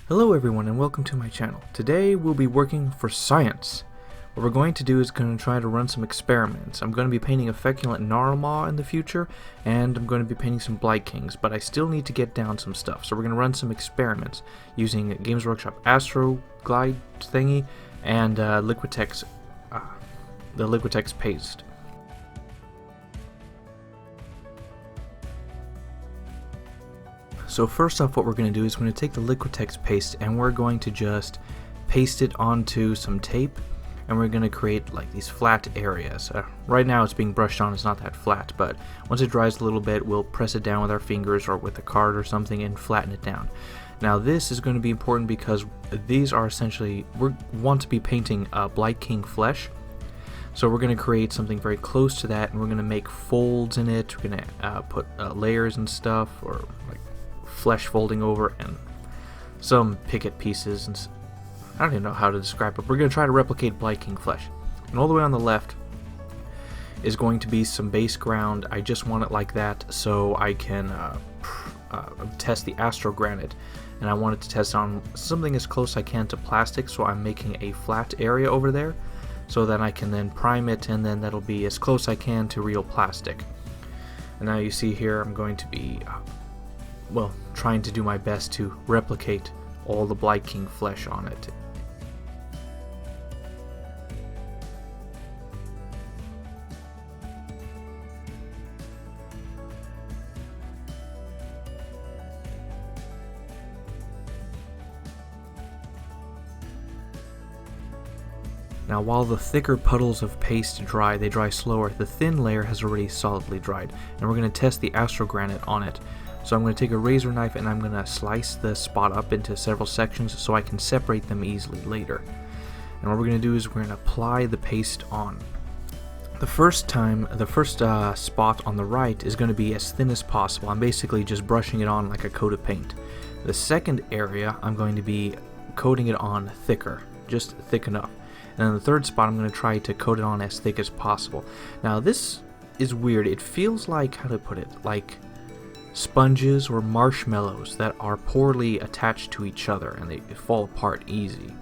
Hello everyone and welcome to my channel. Today we'll be working for science. What we're going to do is going to try to run some experiments. I'm going to be painting a feculent Narwhal in the future, and I'm going to be painting some Blightkings, but I still need to get down some stuff. So we're going to run some experiments using Games Workshop Astro Glide thingy and Liquitex, the Liquitex paste. So first off, what we're going to do is we're going to take the Liquitex paste and we're going to just paste it onto some tape, and we're going to create like these flat areas. Right now it's being brushed on, it's not that flat, but once it dries a little bit we'll press it down with our fingers or with a card or something and flatten it down. Now this is going to be important because these are essentially, we want to be painting Blightkings flesh. So we're going to create something very close to that, and we're going to make folds in it. We're going to put layers and stuff, or like flesh folding over, and some picket pieces, and I don't even know how to describe it. We're going to try to replicate Blightkings flesh. And all the way on the left is going to be some base ground. I just want it like that so I can test the Astro Granite, and I wanted to test on something as close I can to plastic, so I'm making a flat area over there so that I can then prime it, and then that'll be as close I can to real plastic. And now you see here I'm going to be well, trying to do my best to replicate all the Blightkings flesh on it. Now while the thicker puddles of paste dry, they dry slower. The thin layer has already solidly dried, and we're going to test the Astro Granite on it. So I'm going to take a razor knife and I'm going to slice the spot up into several sections so I can separate them easily later. And what we're going to do is we're going to apply the paste on. The first spot on the right is going to be as thin as possible. I'm basically just brushing it on like a coat of paint. The second area I'm going to be coating it on thicker, just thick enough. And then the third spot I'm going to try to coat it on as thick as possible. Now this is weird. It feels like, how to put it, like sponges or marshmallows that are poorly attached to each other and they fall apart easy.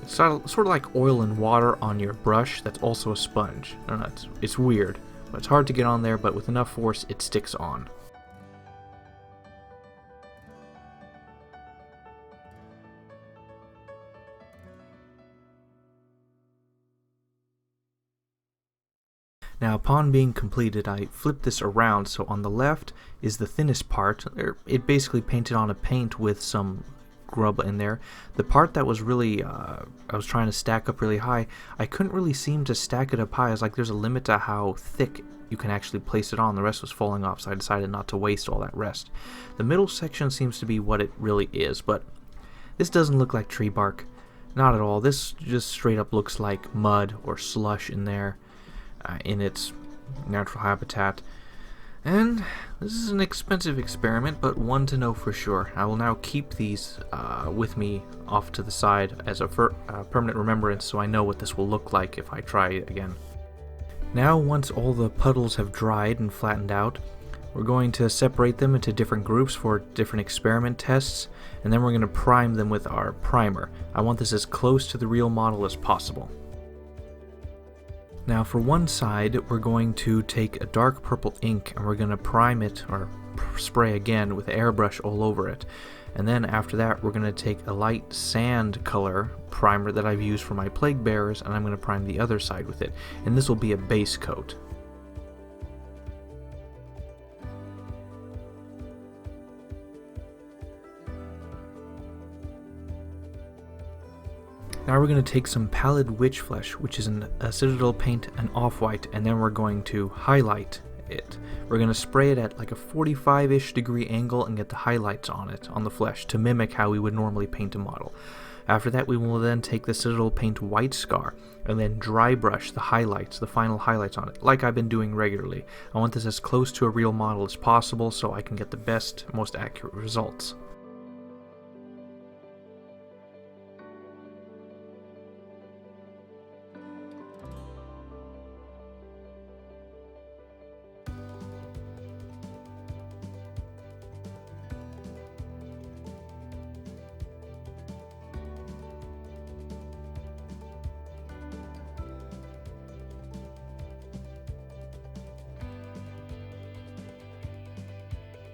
It's sort of like oil and water on your brush that's also a sponge. I don't know, it's weird, but it's hard to get on there, but with enough force it sticks on. Now upon being completed, I flipped this around, so on the left is the thinnest part. It basically painted on a paint with some grub in there. The part that was really, I was trying to stack up really high, I couldn't really seem to stack it up high. It's like there's a limit to how thick you can actually place it on. The rest was falling off, so I decided not to waste all that rest. The middle section seems to be what it really is, but this doesn't look like tree bark. Not at all. This just straight up looks like mud or slush in there. In its natural habitat. And this is an expensive experiment, but one to know for sure. I will now keep these with me off to the side as a permanent remembrance, so I know what this will look like if I try it again. Now once all the puddles have dried and flattened out, we're going to separate them into different groups for different experiment tests, and then we're going to prime them with our primer. I want this as close to the real model as possible. Now for one side, we're going to take a dark purple ink and we're going to prime it, or spray again with airbrush all over it. And then after that we're going to take a light sand color primer that I've used for my plague bearers, and I'm going to prime the other side with it. And this will be a base coat. Now we're going to take some Pallid Witch Flesh, which is a Citadel paint, and off-white, and then we're going to highlight it. We're going to spray it at like a 45-ish degree angle and get the highlights on it, on the flesh, to mimic how we would normally paint a model. After that we will then take the Citadel paint White Scar and then dry brush the highlights, the final highlights on it, like I've been doing regularly. I want this as close to a real model as possible so I can get the best, most accurate results.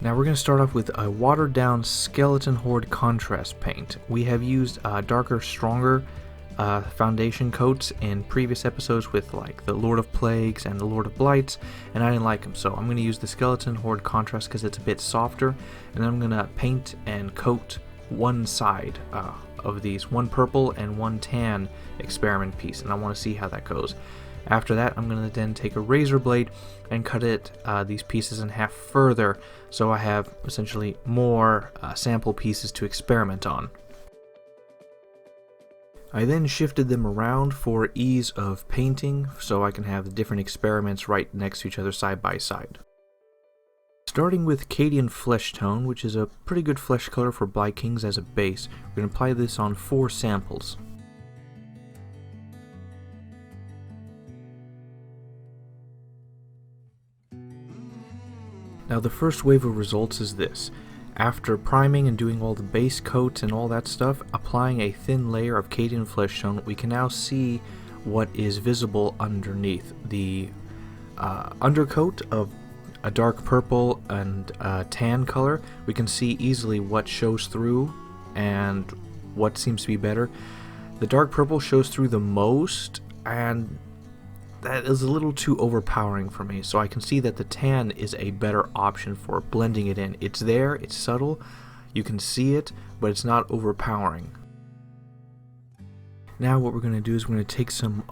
Now we're going to start off with a watered down Skeleton Horde contrast paint. We have used darker, stronger foundation coats in previous episodes with like the Lord of Plagues and the Lord of Blights, and I didn't like them, so I'm going to use the Skeleton Horde contrast because it's a bit softer, and then I'm going to paint and coat one side of these, one purple and one tan experiment piece, and I want to see how that goes. After that, I'm going to then take a razor blade and cut these pieces in half further, so I have essentially more sample pieces to experiment on. I then shifted them around for ease of painting, so I can have the different experiments right next to each other side by side. Starting with Cadian Flesh Tone, which is a pretty good flesh color for Blightkings as a base, we're going to apply this on 4 samples. Now the first wave of results is this. After priming and doing all the base coats and all that stuff, applying a thin layer of Cadian Flesh Tone, we can now see what is visible underneath. The undercoat of a dark purple and tan color, we can see easily what shows through and what seems to be better. The dark purple shows through the most, and that is a little too overpowering for me, so I can see that the tan is a better option for blending it in. It's there, it's subtle, you can see it, but it's not overpowering. Now what we're going to do is we're going to take some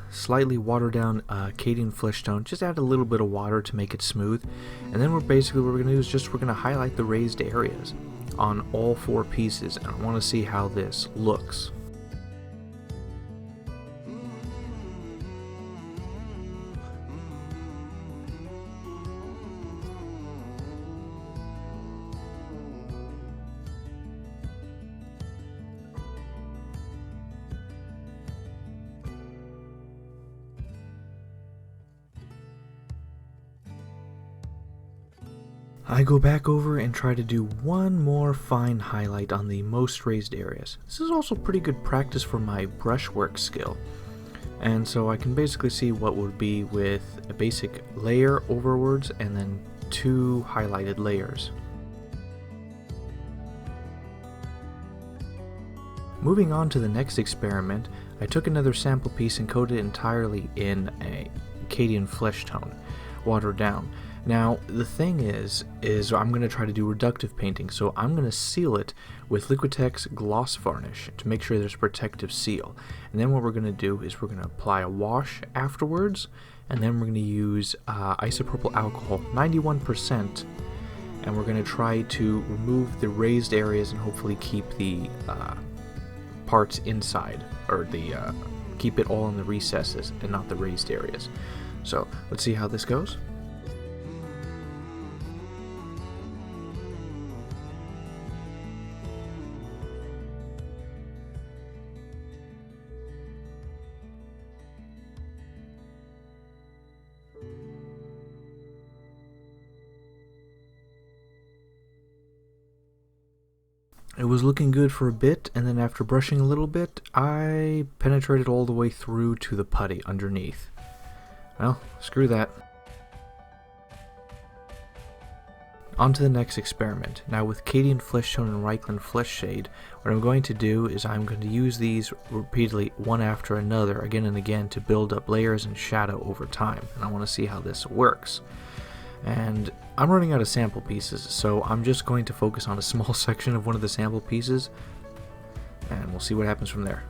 slightly watered down Cadian Flesh Tone, just add a little bit of water to make it smooth, and then what we're going to do is we're going to highlight the raised areas on all 4 pieces, and I want to see how this looks. I go back over and try to do one more fine highlight on the most raised areas. This is also pretty good practice for my brushwork skill, and so I can basically see what would be with a basic layer overwards and then 2 highlighted layers. Moving on to the next experiment, I took another sample piece and coated it entirely in a Cadian Flesh Tone, watered down. Now, the thing is I'm going to try to do reductive painting, so I'm going to seal it with Liquitex Gloss Varnish to make sure there's a protective seal. And then what we're going to do is we're going to apply a wash afterwards, and then we're going to use isopropyl alcohol, 91%, and we're going to try to remove the raised areas and hopefully keep the parts inside, or keep it all in the recesses and not the raised areas. So, let's see how this goes. It was looking good for a bit, and then after brushing a little bit, I penetrated all the way through to the putty underneath. Well, screw that. On to the next experiment. Now with Cadian Flesh Tone and Reichland Flesh Shade, what I'm going to do is I'm going to use these repeatedly one after another, again and again, to build up layers and shadow over time, and I want to see how this works. And I'm running out of sample pieces, so I'm just going to focus on a small section of one of the sample pieces, and we'll see what happens from there.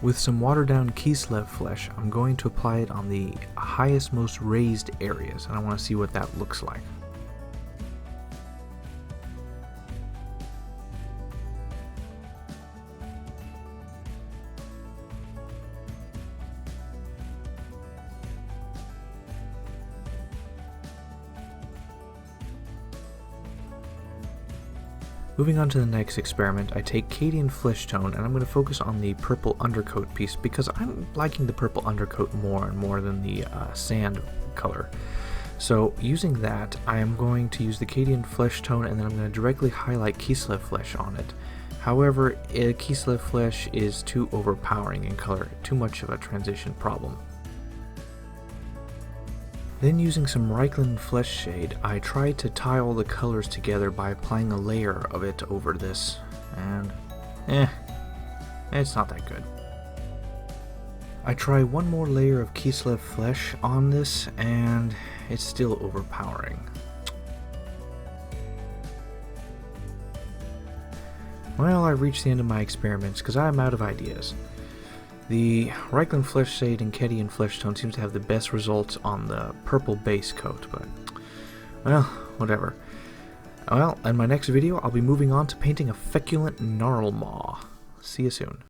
With some watered down Kislev flesh, I'm going to apply it on the highest, most raised areas, and I want to see what that looks like. Moving on to the next experiment, I take Cadian Flesh Tone and I'm going to focus on the purple undercoat piece because I'm liking the purple undercoat more and more than the sand color. So using that, I am going to use the Cadian Flesh Tone and then I'm going to directly highlight Kislev Flesh on it. However, Kislev Flesh is too overpowering in color, too much of a transition problem. Then using some Reikland Flesh Shade, I tried to tie all the colors together by applying a layer of it over this, and it's not that good. I try one more layer of Kislev Flesh on this, and it's still overpowering. Well, I reached the end of my experiments because I'm out of ideas. The Reikland Flesh Shade and Cadian Flesh Tone seems to have the best results on the purple base coat, but, well, whatever. Well, in my next video, I'll be moving on to painting a feculent Gnarl Maw. See you soon.